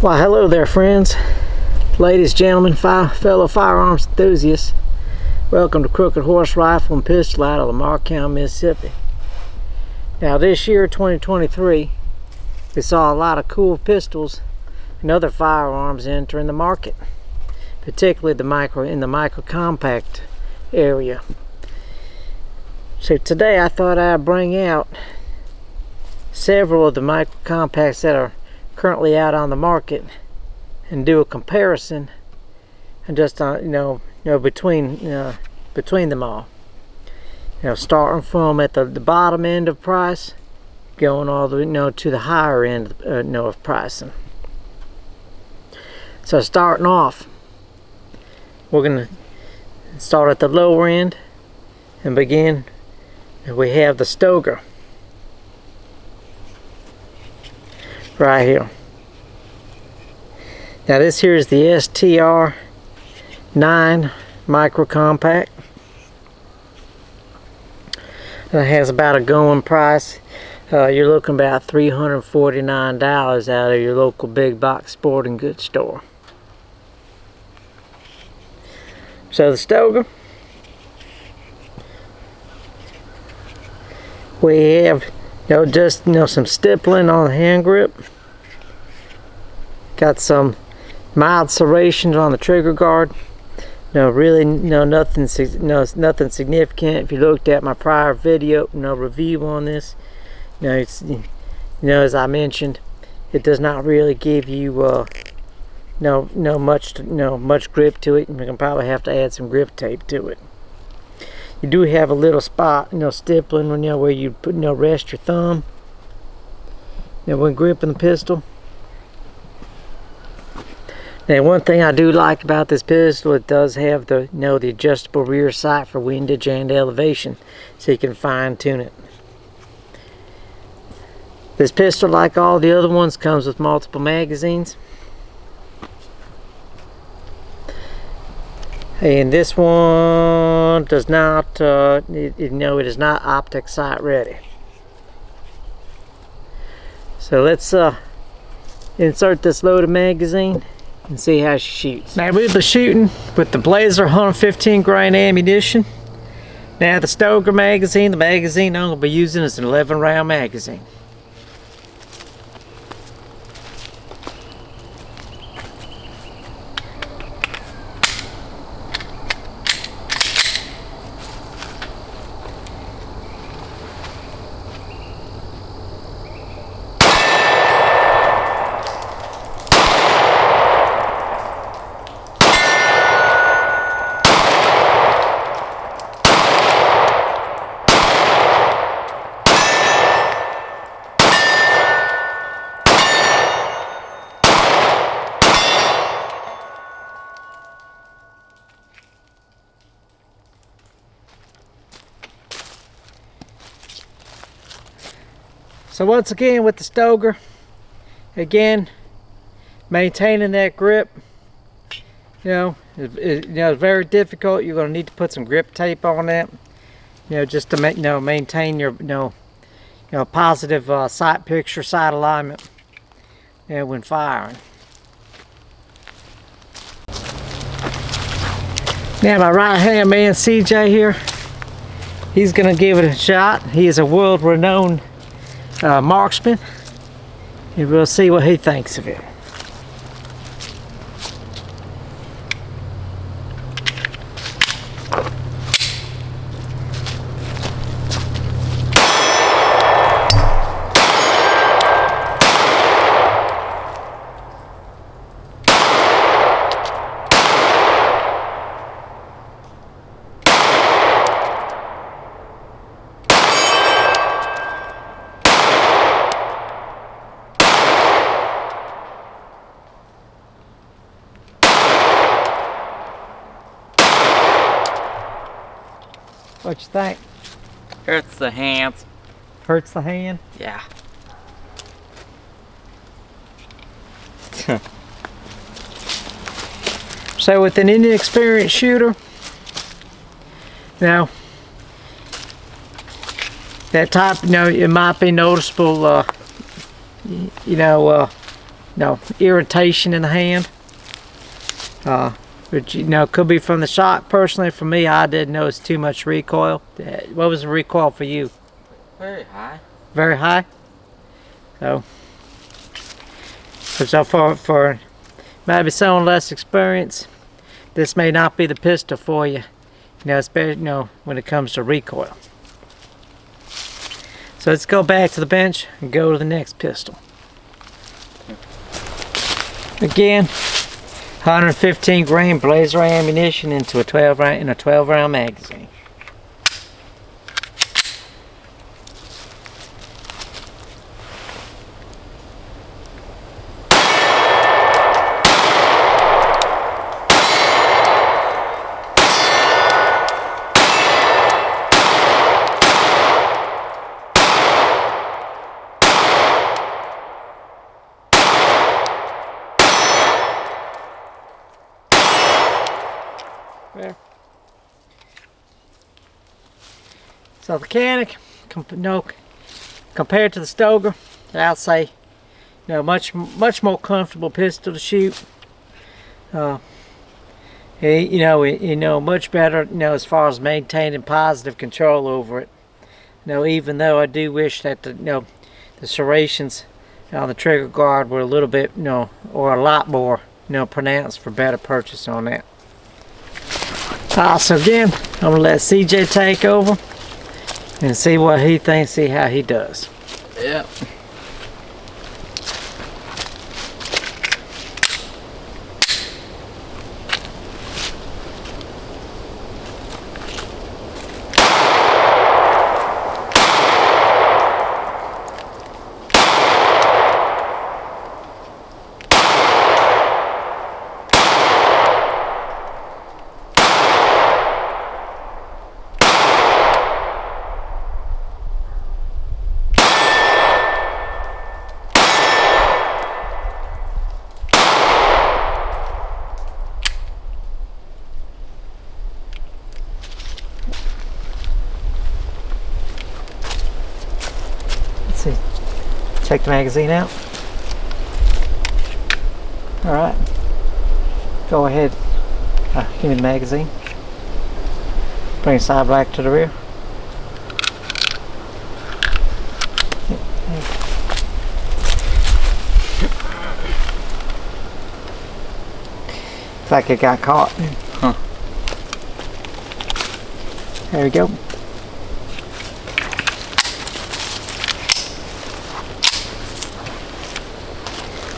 Why, hello there, friends, ladies, gentlemen, fellow firearms enthusiasts. Welcome to Crooked Horse Rifle and Pistol out of Lamar County, Mississippi. Now, this year, 2023, we saw a lot of cool pistols and other firearms entering the market, particularly in the micro compact area. So today, I thought I'd bring out several of the micro compacts that are currently out on the market and do a comparison and just between them all, starting from at the bottom end of price, going all the way to the higher end of pricing. So starting off, we're gonna start at the lower end and begin. We have the Stoeger right here. Now this here is the STR-9 micro compact. And it has about a going price. You're looking about $349 out of your local big box sporting goods store. So the Stoeger, we have some stippling on the hand grip. Got some mild serrations on the trigger guard. Nothing significant. If you looked at my prior video, review on this, as I mentioned, it does not really give you much grip to it. You can probably have to add some grip tape to it. You do have a little spot, stippling, where you put, rest your thumb, when gripping the pistol. Now, one thing I do like about this pistol, it does have the, the adjustable rear sight for windage and elevation, so you can fine tune it. This pistol, like all the other ones, comes with multiple magazines. And this one does not, it is not optic sight ready. So let's insert this loaded magazine and see how she shoots. Now we'll be shooting with the Blazer 115 grain ammunition. Now the Stoeger magazine, the magazine I'm going to be using is an 11 round magazine. So once again with the Stoeger, again, maintaining that grip, it's very difficult. You're going to need to put some grip tape on that, just to maintain your, positive sight picture, sight alignment, when firing. Now my right hand man CJ here, he's going to give it a shot. He is a world-renowned marksman, and we'll see what he thinks of it. What you think? Hurts the hands. Hurts the hand? Yeah. So with an inexperienced shooter, now that type, it might be noticeable, irritation in the hand. Which, could be from the shock. Personally, for me, I did notice too much recoil. What was the recoil for you? Very high. Very high? So for maybe someone less experienced, this may not be the pistol for you. Especially, when it comes to recoil. So let's go back to the bench and go to the next pistol. Again, 115 grain Blazer ammunition into a 12 round magazine. There. So the Canik, compared to the Stoeger, I'd say, much more comfortable pistol to shoot. Much better, as far as maintaining positive control over it. Even though I do wish that the serrations on the trigger guard were a little bit, or a lot more, pronounced for better purchase on that. So again, I'm gonna let CJ take over and see what he thinks, see how he does. Yep. Check the magazine out. Alright. Go ahead. Give me the magazine. Bring the side back to the rear. Looks like it got caught. Huh. There we go.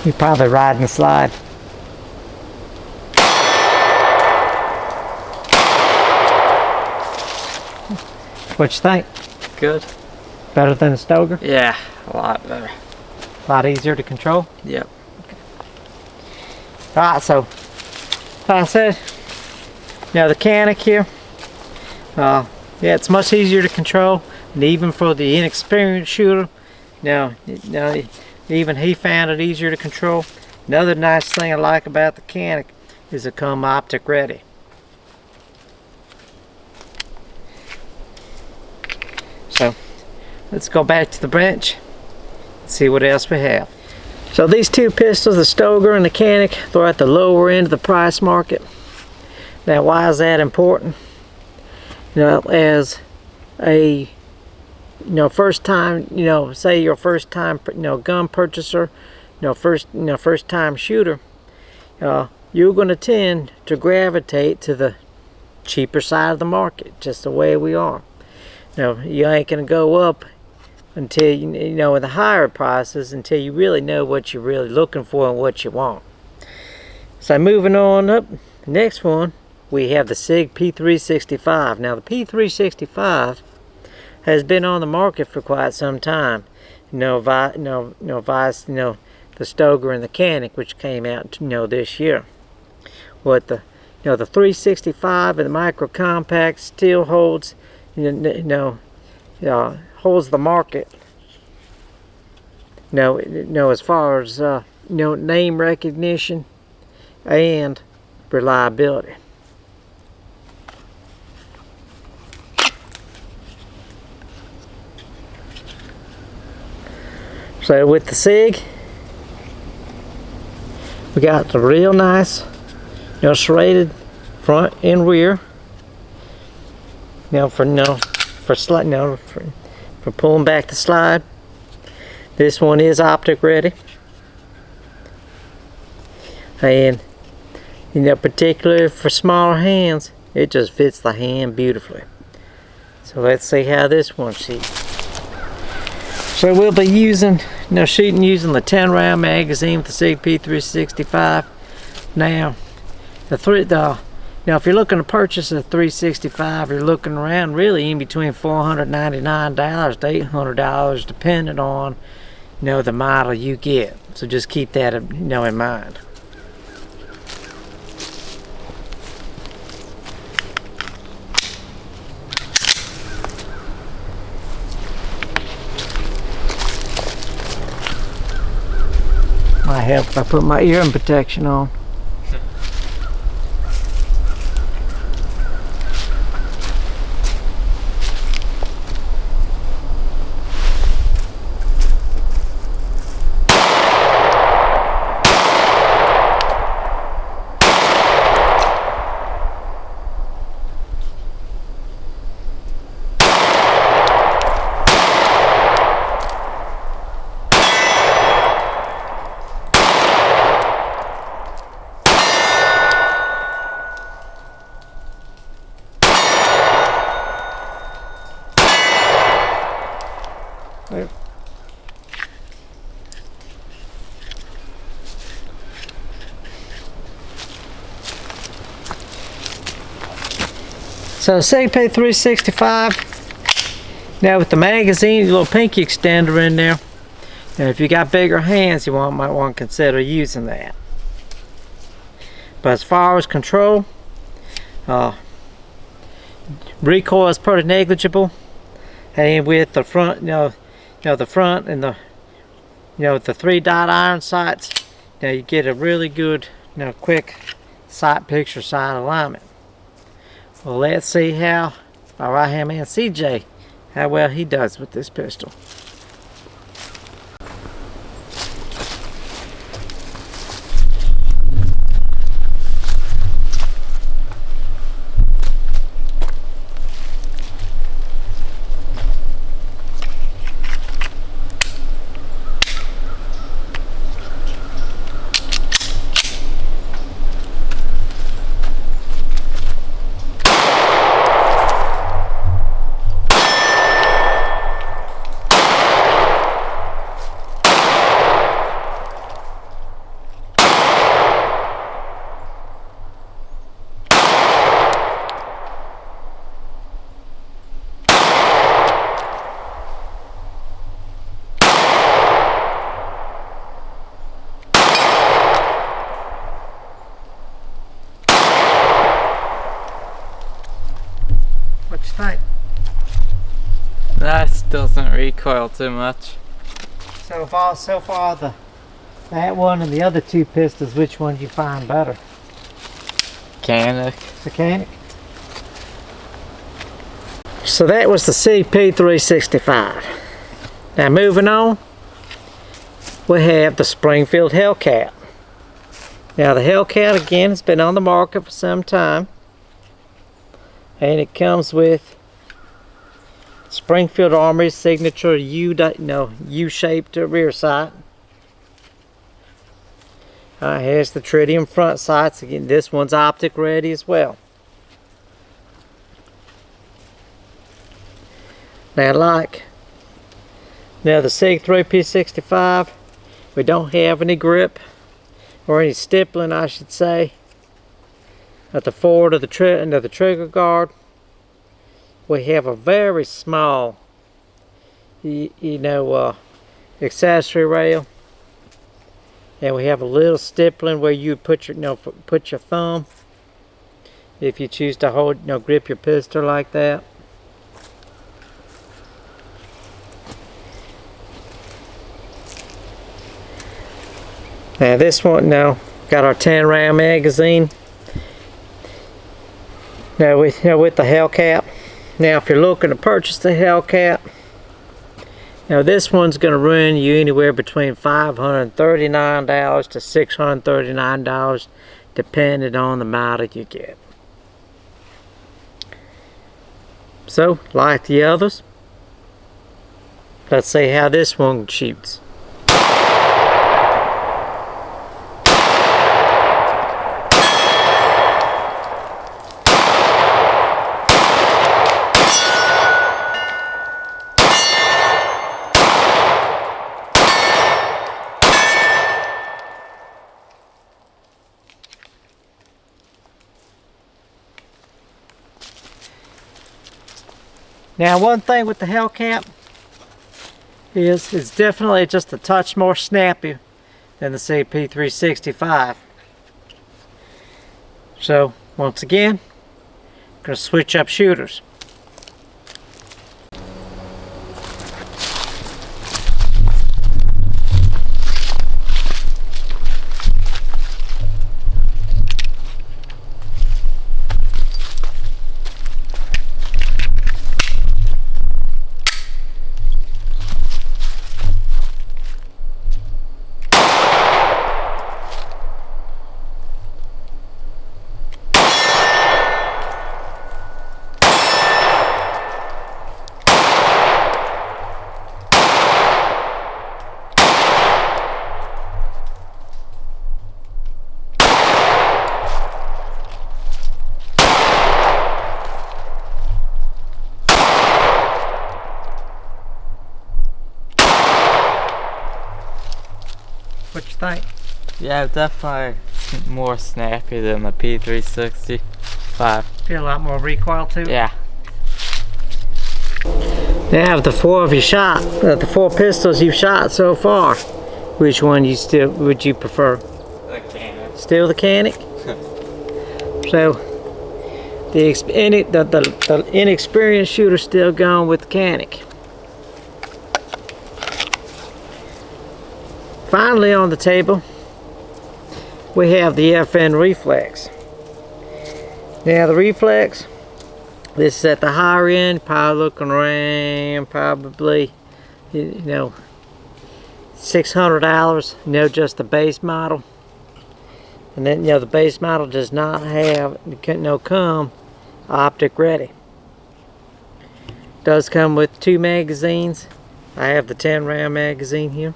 You're probably riding the slide. What you think? Good. Better than the Stoeger? Yeah, a lot better. A lot easier to control? Yep. Okay. Alright, so like I said, the Canik here, yeah, it's much easier to control, and even for the inexperienced shooter, even he found it easier to control. Another nice thing I like about the Canik is it come optic ready. So let's go back to the bench and see what else we have. So these two pistols, the Stoeger and the Canik, they're at the lower end of the price market. Now why is that important? As a first time, say you're a first time, gun purchaser, first time shooter, you're going to tend to gravitate to the cheaper side of the market, just the way we are. You ain't going to go up until in the higher prices until you really know what you're really looking for and what you want. So moving on up, the next one we have the SIG P365. Now the P365 has been on the market for quite some time. The Stoeger and the Canik, which came out this year. What the 365 and the Micro Compact still holds holds the market. As far as name recognition and reliability. So with the SIG, We got the real nice, serrated front and rear. For pulling back the slide. This one is optic ready, and particularly for smaller hands, it just fits the hand beautifully. So let's see how this one shoots. So we'll be shooting using the 10-round magazine with the CP365. Now if you're looking to purchase a 365, you're looking around really in between $499 to $800, depending on the model you get. So just keep that in mind. Might help if I put my earring protection on. So CP365, now with the magazine, a little pinky extender in there. And if you got bigger hands, you might want to consider using that. But as far as control, recoil is pretty negligible. And with the front, the front and the 3-dot iron sights, you get a really good, quick sight picture sight alignment. Well, let's see how our right hand man CJ, how well he does with this pistol. What you think? That doesn't recoil too much. So far that one and the other two pistols, which one do you find better? Mechanic. So that was the CP365. Now moving on, we have the Springfield Hellcat. Now the Hellcat again has been on the market for some time, and it comes with Springfield Armory's signature U-shaped rear sight. Here's the tritium front sights. Again, this one's optic ready as well. Now the SIG 3P65, we don't have any grip or any stippling, I should say, at the forward of the trigger guard. We have a very small accessory rail, and we have a little stippling where you put your thumb if you choose to hold grip your pistol like that. Now this one got our 10-round magazine. Now with the Hellcat. Now if you're looking to purchase the Hellcat, Now this one's going to run you anywhere between $539 to $639 depending on the model you get. So, like the others, let's see how this one shoots. Now one thing with the Hellcat is it's definitely just a touch more snappy than the CP365. So once again, I'm going to switch up shooters. What you think? Yeah, definitely more snappy than the P365. Feel a lot more recoil to it? Yeah. Now of the four of you shot, the four pistols you've shot so far, which one would you prefer? The Canik. Still the Canik? So the inexperienced shooter still going with the Canik. Finally on the table, we have the FN Reflex. Now the Reflex, this is at the higher end, probably looking around probably, $600, just the base model. And then, the base model does not have, come optic ready. Does come with 2 magazines. I have the 10 round magazine here.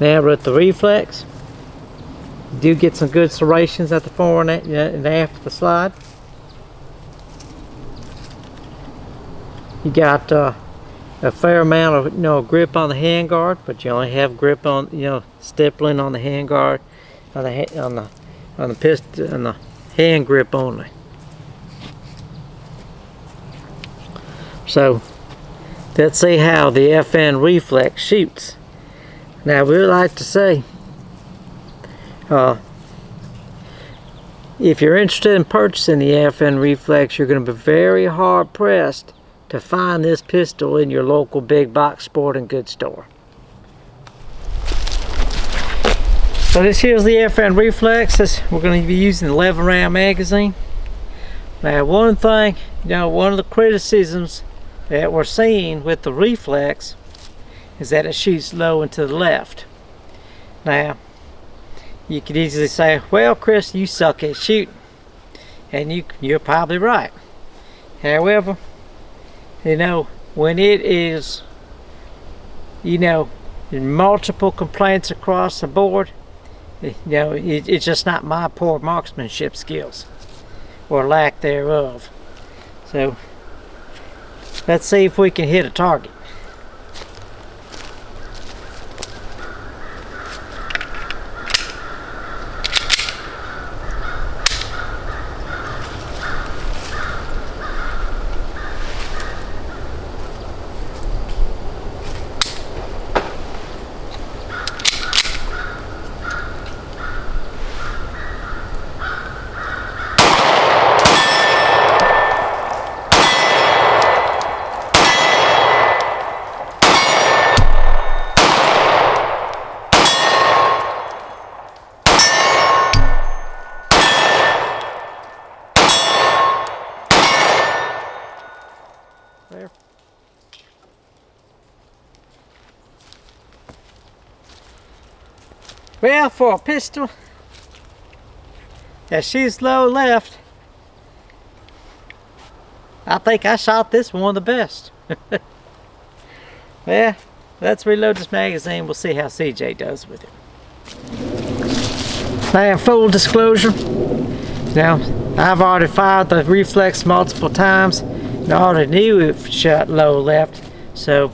Now with the Reflex, you do get some good serrations at the fore and after the slide. You got a fair amount of grip on the handguard, but you only have grip on stippling on the handguard, on the pistol, on the hand grip only. So let's see how the FN Reflex shoots. Now we would like to say, if you're interested in purchasing the FN Reflex, you're going to be very hard pressed to find this pistol in your local big box sporting goods store. So this here's the FN Reflex. We're going to be using the 11 round magazine. Now one thing, one of the criticisms that we're seeing with the Reflex is that it shoots low and to the left. Now, you could easily say, well, Chris, you suck at shooting. And you're probably right. However, when it is, multiple complaints across the board, it's just not my poor marksmanship skills, or lack thereof. So, let's see if we can hit a target. Well, for a pistol, that shoots low left, I think I shot this one the best. Yeah, let's reload this magazine. We'll see how CJ does with it. Now, full disclosure, now I've already fired the reflex multiple times and I already knew it shot low left, so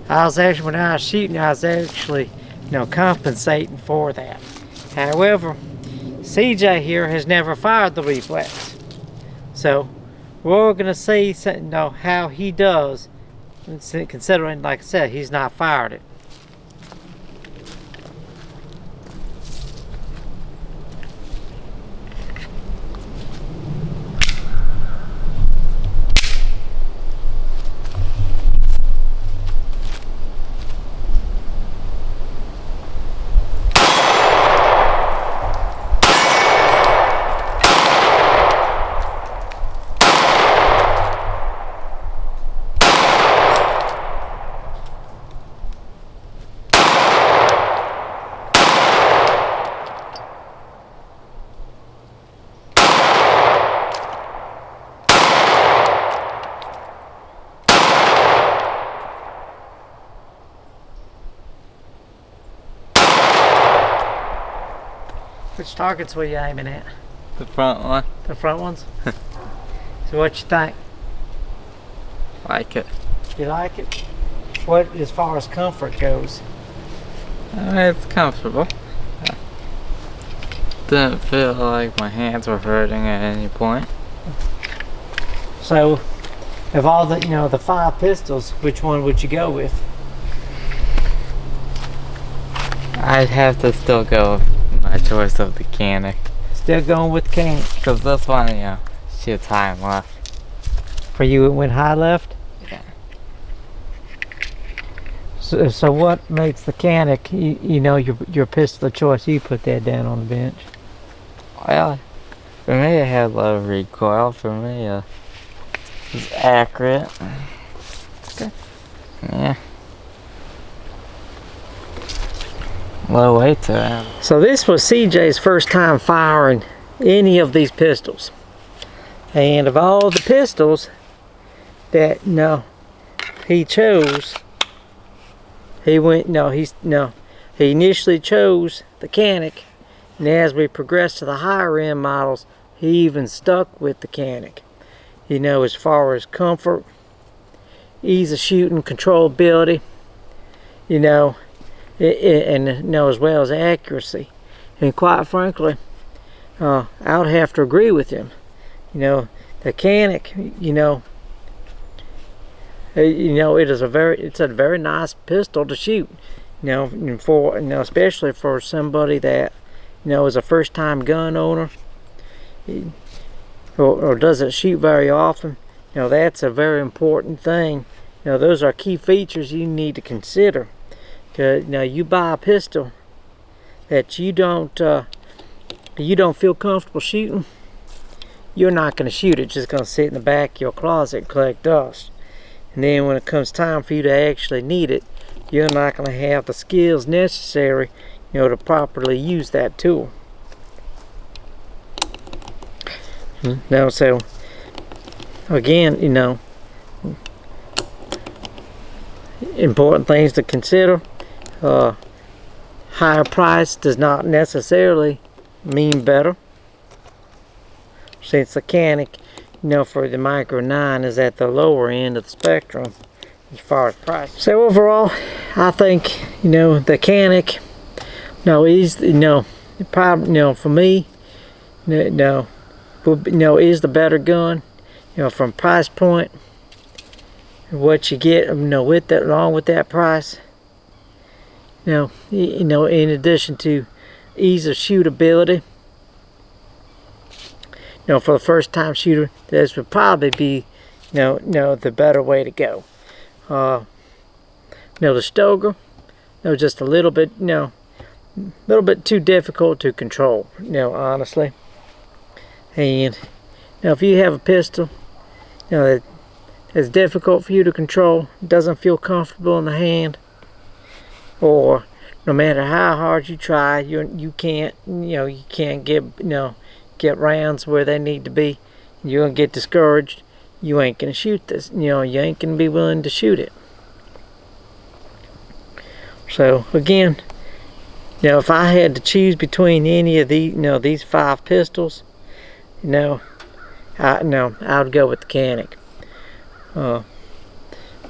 I was actually, when I was shooting, I was actually, compensating for that. However, CJ here has never fired the reflex, so we're gonna see how he does, considering, like I said, he's not fired it. Which targets were you aiming at? The front one. The front ones? So what you think? Like it. You like it? What, as far as comfort goes? It's comfortable. Didn't feel like my hands were hurting at any point. So, of all the, the 5 pistols, which one would you go with? I'd have to still go with my choice of the Canik. Still going with Canik? Because this one, shoots high and left. For you, it went high left? Yeah. So what makes the Canik, your pistol of choice? You put that down on the bench. Well, for me it had low recoil. For me it was accurate. Okay. Yeah. Low weight to it. So this was CJ's first time firing any of these pistols. And of all the pistols that he chose, he initially chose the Canik, and as we progressed to the higher end models, he even stuck with the Canik. As far as comfort, ease of shooting, controllability, and as well as accuracy. And quite frankly, I would have to agree with him. The Canik, it's a very nice pistol to shoot. Especially for somebody that is a first-time gun owner, or doesn't shoot very often. That's a very important thing. Those are key features you need to consider. You buy a pistol that you don't feel comfortable shooting, you're not going to shoot it. It's just going to sit in the back of your closet and collect dust. And then when it comes time for you to actually need it, you're not going to have the skills necessary, to properly use that tool. So again, important things to consider. Higher price does not necessarily mean better, since the Canik, for the Micro 9 is at the lower end of the spectrum as far as price. So overall, I think the Canik, is probably for me, is the better gun. From price point, what you get, with that, along with that price. In addition to ease of shootability, for the first time shooter, this would probably be, the better way to go. The Stoeger, just a little bit too difficult to control, honestly. And if you have a pistol, that is difficult for you to control, doesn't feel comfortable in the hand, or no matter how hard you try, you can't get rounds where they need to be. You're gonna get discouraged. You ain't gonna shoot this. You ain't gonna be willing to shoot it. So again, if I had to choose between any of these 5 pistols, I would go with the Canik.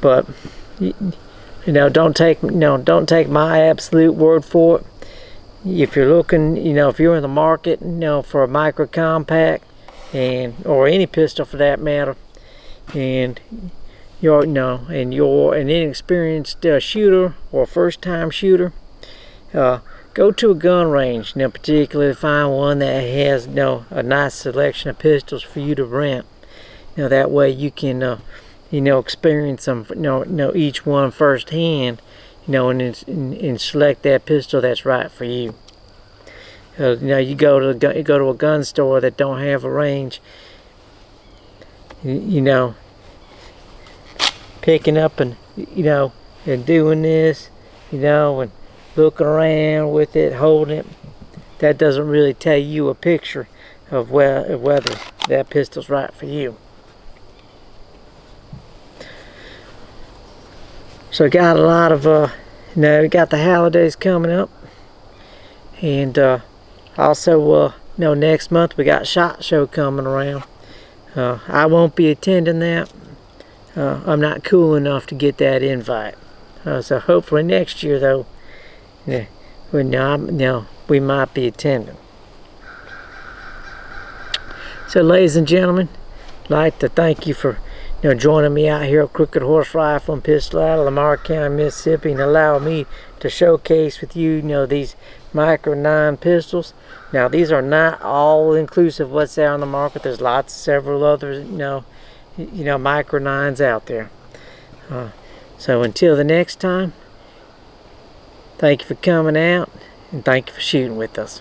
But don't take my absolute word for it. If you're looking, if you're in the market, for a micro compact, or any pistol for that matter, and you're an inexperienced shooter or first time shooter, go to a gun range, particularly find one that has a nice selection of pistols for you to rent. That way you can experience them, each one firsthand, and select that pistol that's right for you. You go to a gun store that don't have a range, picking up and doing this, and looking around with it, holding it, that doesn't really tell you a picture of whether that pistol's right for you. So got a lot of we got the holidays coming up, and also next month we got SHOT Show coming around. I won't be attending that. I'm not cool enough to get that invite. So hopefully next year though, we might be attending. So ladies and gentlemen, I'd like to thank you for joining me out here at Crooked Horse Rifle and Pistol out of Lamar County, Mississippi, and allowing me to showcase with you, these Micro 9 pistols. Now, these are not all inclusive what's there on the market. There's several others, Micro 9s out there. So until the next time, thank you for coming out, and thank you for shooting with us.